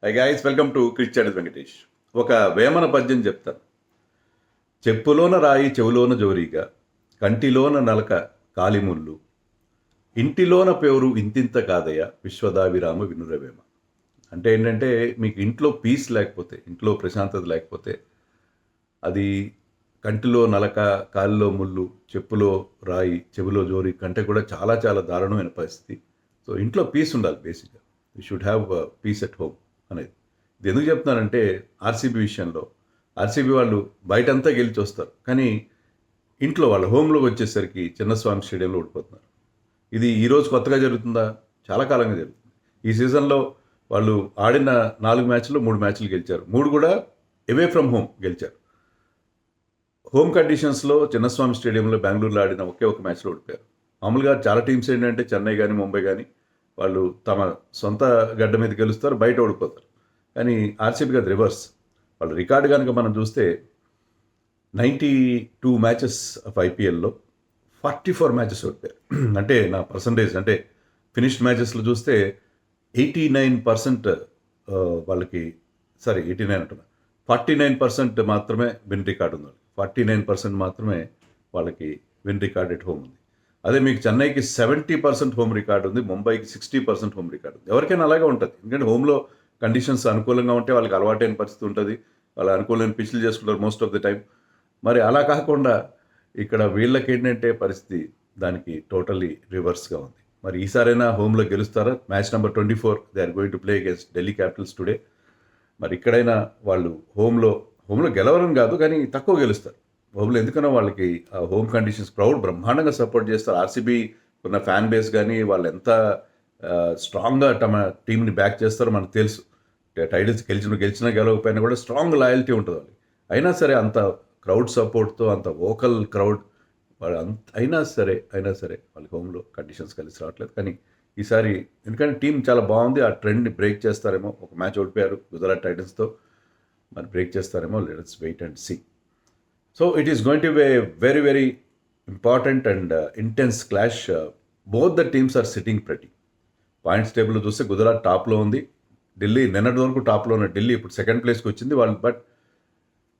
Hi guys, welcome to Christian Venkatesh. ఒక వేమన పద్యం చెప్తాను. చెప్పులోన రాయి చెవులోన జోరీగా, కంటిలోన నలక కాలిముళ్ళు, ఇంటిలోన పేరు ఇంతింత కాదయ విశ్వదావిరామ వినురవేమ. అంటే ఏంటంటే, మీకు ఇంట్లో పీస్ లేకపోతే, ఇంట్లో ప్రశాంతత లేకపోతే, అది కంటిలో నలక, కాలిలో ముళ్ళు, చెప్పులో రాయి, చెవిలో జోరీ కంటే కూడా చాలా చాలా దారుణమైన పరిస్థితి. సో ఇంట్లో పీస్ ఉండాలి బేసిక్గా. You should have piece at home అనేది. ఇది ఎందుకు చెప్తున్నానంటే, ఆర్సీబీ విషయంలో ఆర్సీబీ వాళ్ళు బయటంతా గెలిచి వస్తారు, కానీ ఇంట్లో వాళ్ళ హోమ్లోకి వచ్చేసరికి చిన్నస్వామి స్టేడియంలో ఓడిపోతున్నారు. ఇది ఈరోజు కొత్తగా జరుగుతుందా? చాలా కాలంగా జరుగుతుంది. ఈ సీజన్లో వాళ్ళు ఆడిన 4 మ్యాచ్లు 3 మ్యాచ్లు గెలిచారు. 3 కూడా అవే ఫ్రమ్ హోమ్ గెలిచారు. హోమ్ కండిషన్స్లో చిన్నస్వామి స్టేడియంలో బెంగళూరులో ఆడిన ఒకే ఒక మ్యాచ్లో ఓడిపోయారు. మామూలుగా చాలా టీమ్స్ ఏంటంటే చెన్నై కానీ ముంబై కానీ వాళ్ళు తమ సొంత గడ్డ మీద గెలుస్తారు, బయట ఓడిపోతారు. కానీ ఆర్సీబీ అది రివర్స్. వాళ్ళ రికార్డు కనుక మనం చూస్తే 92 మ్యాచెస్ ఆఫ్ ఐపీఎల్లో 44 మ్యాచెస్ ఓడిపోయారు. అంటే నా పర్సంటేజ్ అంటే ఫినిష్డ్ మ్యాచెస్లో చూస్తే 89% వాళ్ళకి, సారీ 89 అంటున్నా, 49% మాత్రమే విన్ రికార్డు ఉంది. 49% మాత్రమే వాళ్ళకి విన్ రికార్డ్ ఎట్ హోమ్ ఉంది. అదే మీకు చెన్నైకి 70% హోమ్ రికార్డు ఉంది, ముంబైకి 60% హోమ్ రికార్డు ఉంది. ఎవరికైనా అలాగే ఉంటుంది, ఎందుకంటే హోమ్లో కండిషన్స్ అనుకూలంగా ఉంటే వాళ్ళకి అలవాటైన పరిస్థితి ఉంటుంది, వాళ్ళు అనుకూలమైన పిచ్లు చేసుకుంటారు మోస్ట్ ఆఫ్ ది టైం. మరి అలా కాకుండా ఇక్కడ వీళ్ళకి ఏంటంటే పరిస్థితి దానికి టోటల్లీ రివర్స్గా ఉంది. మరి ఈసారైనా హోమ్లో గెలుస్తారా? Match number 24 they are going to play against Delhi Capitals today. మరి ఇక్కడైనా వాళ్ళు హోమ్లో గెలవరని కాదు, కానీ తక్కువ గెలుస్తారు. హోమ్లో ఎందుకన్నా వాళ్ళకి హోమ్ కండిషన్స్, క్రౌడ్ బ్రహ్మాండంగా సపోర్ట్ చేస్తారు. ఆర్సీబీ ఉన్న ఫ్యాన్ బేస్ కానీ వాళ్ళు ఎంత స్ట్రాంగ్గా తమ టీంని బ్యాక్ చేస్తారో మనకు తెలుసు. టైటిల్స్ గెలిచినా గెలవకపోయినా కూడా స్ట్రాంగ్ లాయల్టీ ఉంటుంది వాళ్ళకి. అయినా సరే అంత క్రౌడ్ సపోర్ట్తో, అంత వోకల్ క్రౌడ్ వాళ్ళు అయినా సరే వాళ్ళకి హోమ్లో కండిషన్స్ కలిసి రావట్లేదు. కానీ ఈసారి ఎందుకంటే టీం చాలా బాగుంది, ఆ ట్రెండ్ని బ్రేక్ చేస్తారేమో. ఒక మ్యాచ్ ఓడిపోయారు గుజరాత్ టైటన్స్తో, మరి బ్రేక్ చేస్తారేమో. Let's wait and see. So it is going to be a very very important and intense clash. Both the teams are sitting pretty. Points టేబుల్లో చూస్తే గుజరాత్ టాప్లో ఉంది, ఢిల్లీ నిన్నటి వరకు టాప్లో ఉన్న ఢిల్లీ ఇప్పుడు సెకండ్ ప్లేస్కి వచ్చింది.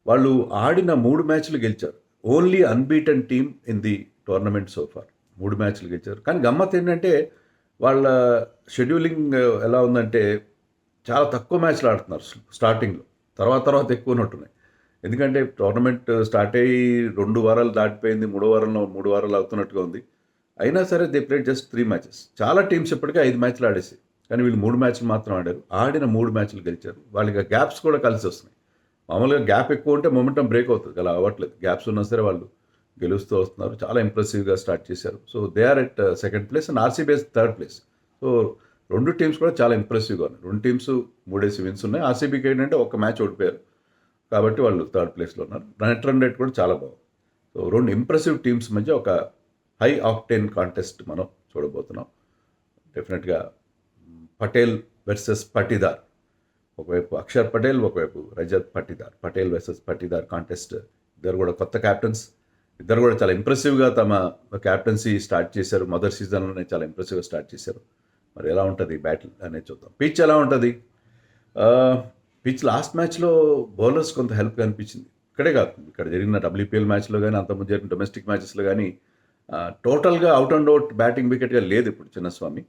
వాళ్ళు ఆడిన 3 మ్యాచ్లు గెలిచారు. Only unbeaten team in the tournament so far. 3 మ్యాచ్లు గెలిచారు. కానీ గమ్మత్ ఏంటంటే వాళ్ళ షెడ్యూలింగ్ ఎలా ఉందంటే చాలా తక్కువ మ్యాచ్లు ఆడుతున్నారు స్టార్టింగ్లో, తర్వాత ఎక్కువ ఉన్నట్టున్నాయి. ఎందుకంటే టోర్నమెంట్ స్టార్ట్ అయ్యి 2 వారాలు దాటిపోయింది, 3 వారాలు అవుతున్నట్టుగా ఉంది. అయినా సరే దే ప్లేడ్ జస్ట్ 3 మ్యాచెస్. చాలా టీమ్స్ ఇప్పటికే 5 మ్యాచ్లు ఆడేసాయి, కానీ వీళ్ళు 3 మ్యాచ్లు మాత్రం ఆడారు. ఆడిన 3 మ్యాచ్లు గెలిచారు. వాళ్ళకి గ్యాప్స్ కూడా కలిసి వస్తున్నాయి. మామూలుగా గ్యాప్ ఎక్కువ ఉంటే మొమెంటం బ్రేక్ అవుతుంది, అలా అవ్వట్లేదు. గ్యాప్స్ ఉన్నా సరే వాళ్ళు గెలుస్తూ వస్తున్నారు. చాలా ఇంప్రెసివ్గా స్టార్ట్ చేశారు. So they are at second place and RCB third place. So 2 teams కూడా చాలా ఇంప్రెసివ్గా ఉన్నాయి. 2 టీమ్స్ 3 విన్స్ ఉన్నాయి. ఆర్సీబీకి ఏంటంటే ఒక మ్యాచ్ ఓడిపోయారు కాబట్టి వాళ్ళు థర్డ్ ప్లేస్లో ఉన్నారు. నెట్ రన్ రేట్ కూడా చాలా బాగుంది. సో 2 ఇంప్రెసివ్ టీమ్స్ మధ్య ఒక హై ఆక్టేన్ కాంటెస్ట్ మనం చూడబోతున్నాం. డెఫినెట్గా పటేల్ వర్సెస్ పటీదార్, ఒకవైపు అక్షర్ పటేల్, ఒకవైపు రజత్ పటీదార్. Patel versus Patidar contest. ఇద్దరు కూడా కొత్త క్యాప్టెన్స్. ఇద్దరు కూడా చాలా ఇంప్రెసివ్గా తమ క్యాప్టెన్సీ స్టార్ట్ చేశారు. మొదటి సీజన్లోనే చాలా ఇంప్రెసివ్గా స్టార్ట్ చేశారు. మరి ఎలా ఉంటుంది బ్యాటిల్ అనేది చూద్దాం. పిచ్ ఎలా ఉంటుంది? పిచ్ లాస్ట్ మ్యాచ్లో బౌలర్స్ కొంత హెల్ప్ కనిపించింది. ఇక్కడే కాదు, ఇక్కడ జరిగిన WPL మ్యాచ్లో కానీ, అంతకుముందు జరిగిన డొమెస్టిక్ మ్యాచెస్లో కానీ టోటల్గా అవుట్ అండ్ అవుట్ బ్యాటింగ్ వికెట్గా లేదు ఇప్పుడు చిన్నస్వామి.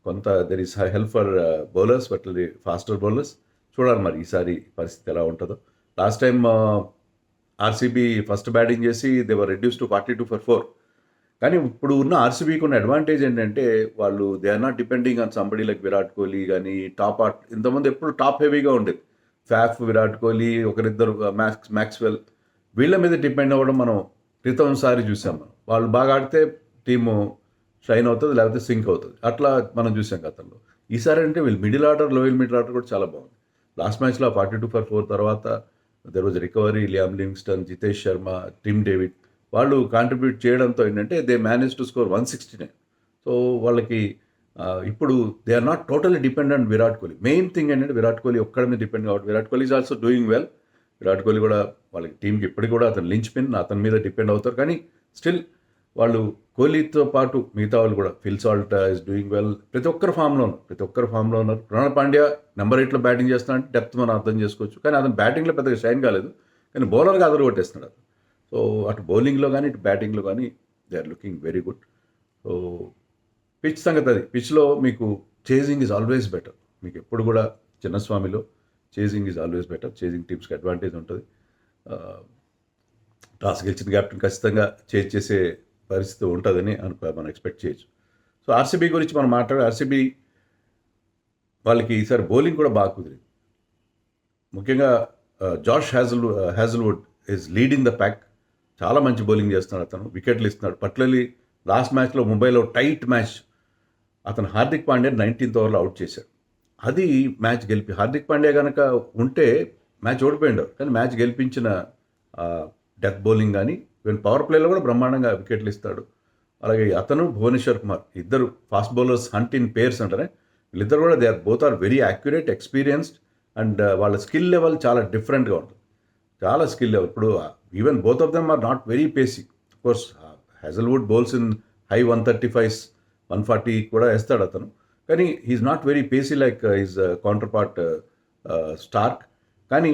కొంత there is help for bowlers, but faster bowlers. చూడాలి మరి ఈసారి పరిస్థితి ఎలా ఉంటుందో. Last time RCB first batting చేసి they were reduce to 42 for 4. కానీ ఇప్పుడు ఉన్న ఆర్సీబీకి ఉన్న అడ్వాంటేజ్ ఏంటంటే వాళ్ళు they are not depending on somebody like Virat Kohli కానీ టాప్ ఆర్ట్. ఇంతకుముందు ఎప్పుడు టాప్ హెవీగా ఉండేది. ఫ్యాఫ్, విరాట్ కోహ్లీ, ఒకరిద్దరు మ్యాక్స్వెల్, వీళ్ళ మీద డిపెండ్ అవ్వడం మనం క్రితంసారి చూసాం. వాళ్ళు బాగా ఆడితే టీము షైన్ అవుతుంది, లేకపోతే సింక్ అవుతుంది. అట్లా మనం చూసాం గతంలో. ఈసారి అంటే వీళ్ళు middle order, lower middle order కూడా చాలా బాగుంది. లాస్ట్ మ్యాచ్లో 42 for 4 తర్వాత there was recovery. Liam Livingstone, Jitesh Sharma, Tim David వాళ్ళు కాంట్రిబ్యూట్ చేయడంతో ఏంటంటే they manage to score 169. So వాళ్ళకి ఇప్పుడు they are not totally dependent Virat Kohli. Main thing ఏంటంటే విరాట్ కోహ్లీ ఒక్కడి మీద డిపెండ్ కాబట్టి Virat Kohli is also doing well. Virat Kohli కూడా వాళ్ళకి టీంకి ఇప్పటికి కూడా అతను లించ్ పిన్, అతని మీద డిపెండ్ అవుతారు. కానీ స్టిల్ వాళ్ళు కోహ్లీతో పాటు మిగతా వాళ్ళు కూడా Phil Salt is doing well. ప్రతి ఒక్కరు ఫామ్లో ఉన్నారు. కృణాల్ పాండ్యా నెంబర్ 8లో బ్యాటింగ్ చేస్తున్నాడంటే డెప్త్ మనం అర్థం చేసుకోవచ్చు. కానీ అతను బ్యాటింగ్లో పెద్దగా షైన్ కాలేదు, కానీ బౌలర్గా అదరు కొట్టేస్తున్నాడు. సో అటు బౌలింగ్లో కానీ ఇటు బ్యాటింగ్లో కానీ they are looking very good. So pitch సంగతి అది. పిచ్లో మీకు చేజింగ్ ఈజ్ ఆల్వేస్ బెటర్. మీకు ఎప్పుడు కూడా చిన్నస్వామిలో chasing is always better. Chasing టీమ్స్కి అడ్వాంటేజ్ ఉంటుంది. టాస్ గెలిచిన క్యాప్టెన్ ఖచ్చితంగా చేజ్ చేసే పరిస్థితి ఉంటుందని మనం ఎక్స్పెక్ట్ చేయొచ్చు. సో ఆర్సీబీ గురించి మనం ఆర్సీబీ వాళ్ళకి ఈసారి బౌలింగ్ కూడా బాగా కుదిరింది. ముఖ్యంగా Josh Hazlewood is leading the pack. చాలా మంచి బౌలింగ్ చేస్తున్నాడు అతను, వికెట్లు ఇస్తున్నాడు. పర్టికులర్లీ లాస్ట్ మ్యాచ్లో ముంబైలో టైట్ మ్యాచ్ అతను హార్దిక్ పాండ్యా 19th ఓవర్లో అవుట్ చేశాడు. అది మ్యాచ్ హార్దిక్ పాండ్యా కనుక ఉంటే మ్యాచ్ ఓడిపోయిండారు, కానీ మ్యాచ్ గెలిపించిన డెత్ బౌలింగ్ కానీ ఈవెన్ పవర్ ప్లేలో కూడా బ్రహ్మాండంగా వికెట్లు ఇస్తాడు. అలాగే అతను భువనేశ్వర్ కుమార్ ఇద్దరు fast bowlers, hunt in pairs అంటారే, వీళ్ళిద్దరు కూడా they are both are very accurate, experienced, and వాళ్ళ స్కిల్ లెవెల్ చాలా డిఫరెంట్గా ఉంటుంది. చాలా స్కిల్ లెవెల్. ఇప్పుడు even both of them are not very pacy. Course Hazlewood bowls in high 135s 140 కూడా వేస్తాడు అతను, కానీ he's not very pacy like his counterpart Starc. కానీ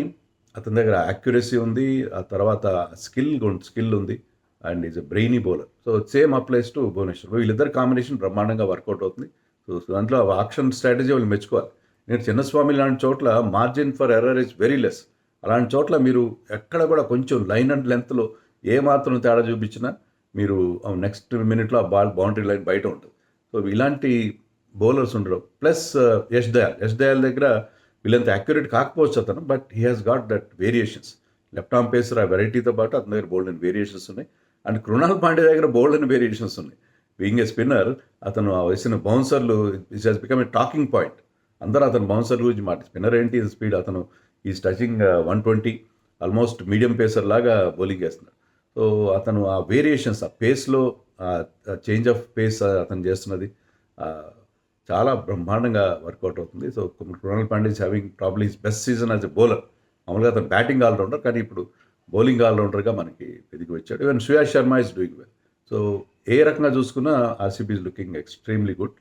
అతని దగ్గర యాక్యురసీ ఉంది, ఆ తర్వాత స్కిల్ ఉంది, and is a brainy bowler. So same applies to Bhuvneshwar. వీళ్ళిద్దరు కాంబినేషన్ బ్రహ్మాండంగా వర్కౌట్ అవుతుంది. సో దాంట్లో ఆక్షన్ స్ట్రాటజీ వాళ్ళు మెచ్చుకోవాలి. నేను చిన్నస్వామి లాంటి చోట్ల margin for error is very less. అలాంటి చోట్ల మీరు ఎక్కడ కూడా కొంచెం లైన్ అండ్ లెంత్లో ఏమాత్రం తేడా చూపించినా మీరు నెక్స్ట్ మినిట్లో ఆ బాల్ బౌండరీ లైన్ బయట ఉంటుంది. సో ఇలాంటి బౌలర్స్ ఉండడం, ప్లస్ యష్ దయాల్ దగ్గర వీళ్ళంత యాక్యురేట్ కాకపోవచ్చు అతను, but he has got that variations. Left arm pacer ఆ వెరైటీతో పాటు అతని దగ్గర బోల్డ్ అండ్ వేరియేషన్స్ ఉన్నాయి. అండ్ కృణాల్ పాండ్యా దగ్గర బోల్డ్ అండ్ వేరియేషన్స్ ఉన్నాయి. బీయింగ్ ఏ స్పిన్నర్, అతను ఆ వేసిన బౌన్సర్లు it has become a talking point. అందరూ అతను బౌన్సర్ గురించి స్పిన్నర్ ఏంటి స్పీడ్, అతను is touching 120, almost medium pacer లాగా బౌలింగ్ చేస్తున్నాడు. సో అతను ఆ వేరియేషన్స్, ఆ పేస్లో చేంజ్ ఆఫ్ పేస్ అతను చేస్తున్నది చాలా బ్రహ్మాండంగా వర్కౌట్ అవుతుంది. So Krunal Pandya is having probably his best season as a bowler. మామూలుగా అతను బ్యాటింగ్ ఆల్రౌండర్, కానీ ఇప్పుడు బౌలింగ్ ఆల్రౌండర్గా మనకి ఎదిగి వచ్చాడు. Even Shreyas Sharma is doing well. So ఏ రకంగా చూసుకున్నా RCB is looking extremely good.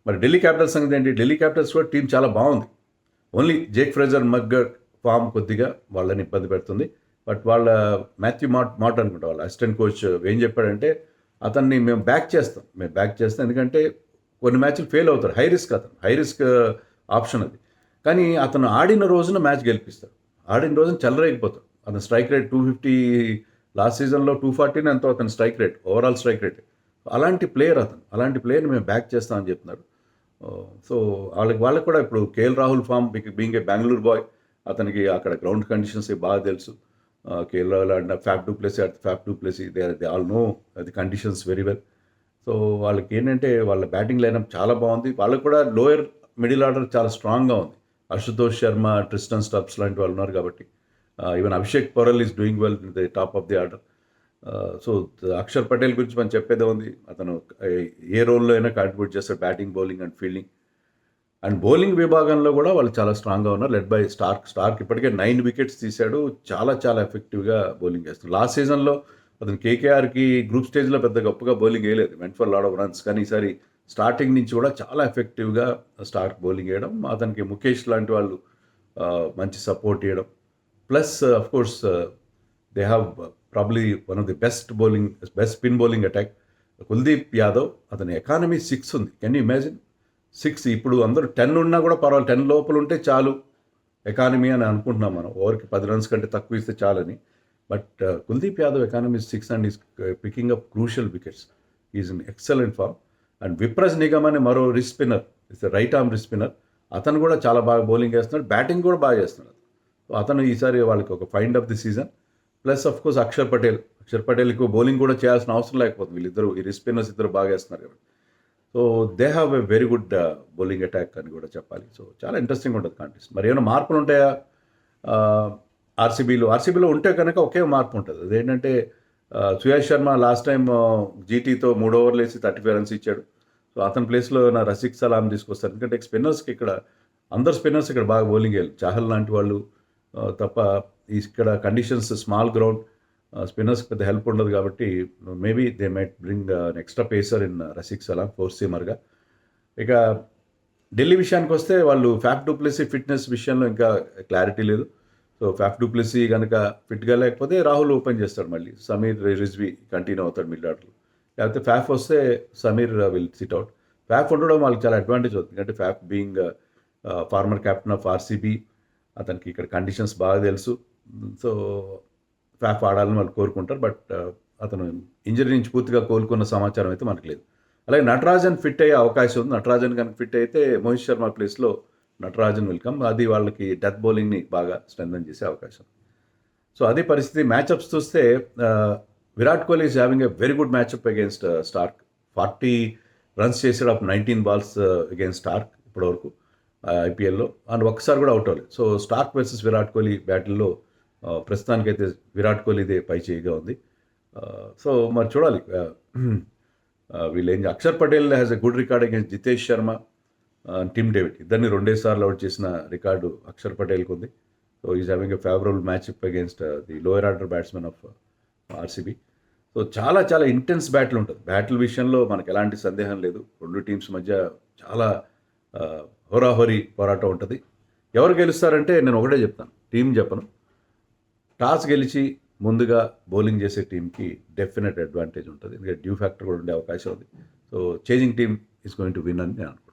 మరి ఢిల్లీ క్యాపిటల్స్ సంగతి ఏంటి? ఢిల్లీ క్యాపిటల్స్ కూడా టీం చాలా బాగుంది. Only Jake Fraser McGurk form కొద్దిగా వాళ్ళని ఇబ్బంది పెడుతుంది. బట్ వాళ్ళ మాథ్యూ మాట్ అనుకుంటా వాళ్ళ అసిస్టెంట్ కోచ్ ఏం చెప్పాడంటే, అతన్ని మేము బ్యాక్ చేస్తాం ఎందుకంటే కొన్ని మ్యాచ్లు ఫెయిల్ అవుతారు. హై రిస్క్ ఆప్షన్ అది. కానీ అతను ఆడిన రోజున మ్యాచ్ గెలిపిస్తాడు, ఆడిన రోజున చెలరేగిపోతాడు. అతను స్ట్రైక్ రేట్ 250, లాస్ట్ సీజన్లో 240 ఎంతో అతను strike rate, overall strike rate. అలాంటి ప్లేయర్ని మేము బ్యాక్ చేస్తామని చెప్తున్నాడు. సో వాళ్ళకి కూడా ఇప్పుడు KL Rahul form being a Bengaluru boy, అతనికి అక్కడ గ్రౌండ్ కండిషన్స్ బాగా తెలుసు. KL Rahul and Faf du Plessis they all know the conditions very well. So వాళ్ళకి ఏంటంటే వాళ్ళ బ్యాటింగ్ లైనప్ చాలా బాగుంది. వాళ్ళకి కూడా లోయర్ మిడిల్ ఆర్డర్ చాలా స్ట్రాంగ్గా ఉంది. అశుతోష్ శర్మ, ట్రిస్టన్ స్టబ్స్ లాంటి వాళ్ళు ఉన్నారు కాబట్టి. Even Abhishek Porel is doing well in the top of the order. So Axar Patel గురించి మనం చెప్పేదే ఉంది. అతను ఏ రోల్లో అయినా కాంట్రిబ్యూట్ చేస్తాడు, batting, bowling and fielding. And bowling విభాగంలో కూడా వాళ్ళు చాలా స్ట్రాంగ్గా ఉన్నారు, లెడ్ బై స్టార్క్ ఇప్పటికే 9 వికెట్స్ తీశాడు. చాలా ఎఫెక్టివ్గా బౌలింగ్ చేస్తున్నాడు. లాస్ట్ సీజన్లో అతను కేకేఆర్కి గ్రూప్ స్టేజ్లో పెద్ద గొప్పగా బౌలింగ్ వేయలేదు, went for lot of runs. కానీ ఈసారి స్టార్టింగ్ నుంచి కూడా చాలా ఎఫెక్టివ్గా స్టార్క్ బౌలింగ్ వేయడం, అతనికి ముఖేష్ లాంటి వాళ్ళు మంచి సపోర్ట్ చేయడం. Plus of course they have probably one of the best spin bowling attack. Kuldeep Yadav, అతని ఎకానమీ 6 ఉంది. Can you imagine 6? ఇప్పుడు అందరూ 10 ఉన్నా కూడా పర్వాలేదు, 10 లోపల ఉంటే చాలు ఎకానమీ అని అనుకుంటున్నాం మనం. ఓవర్కి 10 runs కంటే తక్కువ ఇస్తే చాలని. But Kuldeep Yadav economy 6 and is picking up crucial wickets. Is in excellent form. And Vipraj Nigam అనే మరో wrist spinner, is right arm wrist spinner, అతను కూడా చాలా బాగా బౌలింగ్ చేస్తున్నాడు, బ్యాటింగ్ కూడా బాగా చేస్తున్నాడు. సో అతను ఈసారి వాళ్ళకి ఒక find of the season. Plus of course Akshar పటేల్కి బౌలింగ్ కూడా చేయాల్సిన అవసరం లేకపోతుంది, వీళ్ళిద్దరు ఈ రిస్ట్ స్పిన్నర్స్ ఇద్దరు బాగా వేస్తున్నారు కాబట్టి. So they have a very good bowling attack అని కూడా చెప్పాలి. సో చాలా ఇంట్రెస్టింగ్ ఉంటుంది కాంటెస్ట్. మరి ఏమైనా మార్పులు ఉంటాయా ఆర్సీబీలో ఉంటే కనుక ఒకే మార్పు ఉంటుంది. అదేంటంటే శ్రేయస్ శర్మ లాస్ట్ టైం జీటీతో 3 overs వేసి 35 runs ఇచ్చాడు. సో అతని ప్లేస్లో నా రసిక్ సలాం తీసుకొస్తారు. ఎందుకంటే స్పిన్నర్స్కి అందరు స్పిన్నర్స్ ఇక్కడ బాగా బౌలింగ్ వేయాలి. చాహల్ లాంటి వాళ్ళు తప్ప ఇక్కడ కండిషన్స్ స్మాల్ గ్రౌండ్, స్పిన్నర్స్కి పెద్ద హెల్ప్ ఉండదు కాబట్టి maybe they might bring an extra pacer in Rasikh Salam four సీమర్గా. ఇక ఢిల్లీ విషయానికి వస్తే వాళ్ళు ఫ్యాఫ్ డూప్లెసీ ఫిట్నెస్ విషయంలో ఇంకా క్లారిటీ లేదు. సో ఫ్యాఫ్ డూప్లెసీ కనుక ఫిట్గా లేకపోతే రాహుల్ ఓపెన్ చేస్తాడు, మళ్ళీ సమీర్ రిజ్వీ కంటిన్యూ అవుతాడు మిడిల్ ఆర్డర్లో. లేకపోతే ఫ్యాఫ్ వస్తే Sameer will sit out. Faf ఉండడం వాళ్ళకి చాలా అడ్వాంటేజ్ అవుతుంది, ఎందుకంటే Faf being former captain of RCB, అతనికి ఇక్కడ కండిషన్స్ బాగా తెలుసు. సో ఫ్యాఫ్ ఆడాలని వాళ్ళు కోరుకుంటారు. బట్ అతను ఇంజరీ నుంచి పూర్తిగా కోలుకున్న సమాచారం అయితే మనకు లేదు. అలాగే నటరాజన్ ఫిట్ అయ్యే అవకాశం ఉంది. నటరాజన్ కనుక ఫిట్ అయితే మోహిత్ శర్మ ప్లేస్లో నటరాజన్ వెల్కమ్, అది వాళ్ళకి డెత్ బౌలింగ్ని బాగా స్ట్రెంథన్ చేసే అవకాశం. సో అదే పరిస్థితి. మ్యాచ్అప్స్ చూస్తే Virat Kohli is having a very good matchup against Starc. 40 runs చేసాడు ఆఫ్ 19 బాల్స్ అగేన్స్ట్ స్టార్క్ ఇప్పటివరకు ఐపీఎల్లో, అండ్ ఒక్కసారి కూడా అవుట్ అవ్వలేదు. So Starc versus Virat Kohli బ్యాటిల్లో ప్రస్తుతానికైతే విరాట్ కోహ్లీదే పై చేయిగా ఉంది. సో మరి చూడాలి వీళ్ళు ఏం. Axar Patel has a good record against Jitesh Sharma, Tim David, ఇద్దరిని 2 సార్లు అవుట్ చేసిన రికార్డు అక్షర్ పటేల్కి ఉంది. So is having a favourable matchup against the lower order batsmen of RCB. So చాలా చాలా ఇంటెన్స్ బ్యాటిల్ ఉంటుంది. బ్యాటిల్ విషయంలో మనకు ఎలాంటి సందేహం లేదు. 2 టీమ్స్ మధ్య చాలా హోరాహోరీ పోరాటం ఉంటుంది. ఎవరు గెలుస్తారంటే నేను ఒకటే చెప్తాను, టీం చెప్పను. టాస్ గెలిచి ముందుగా బౌలింగ్ చేసే టీంకి డెఫినెట్ అడ్వాంటేజ్ ఉంటుంది, ఎందుకంటే డ్యూ ఫ్యాక్టర్ కూడా ఉండే అవకాశం ఉంది. So changing team is going to win అని నేను అనుకుంటున్నాను.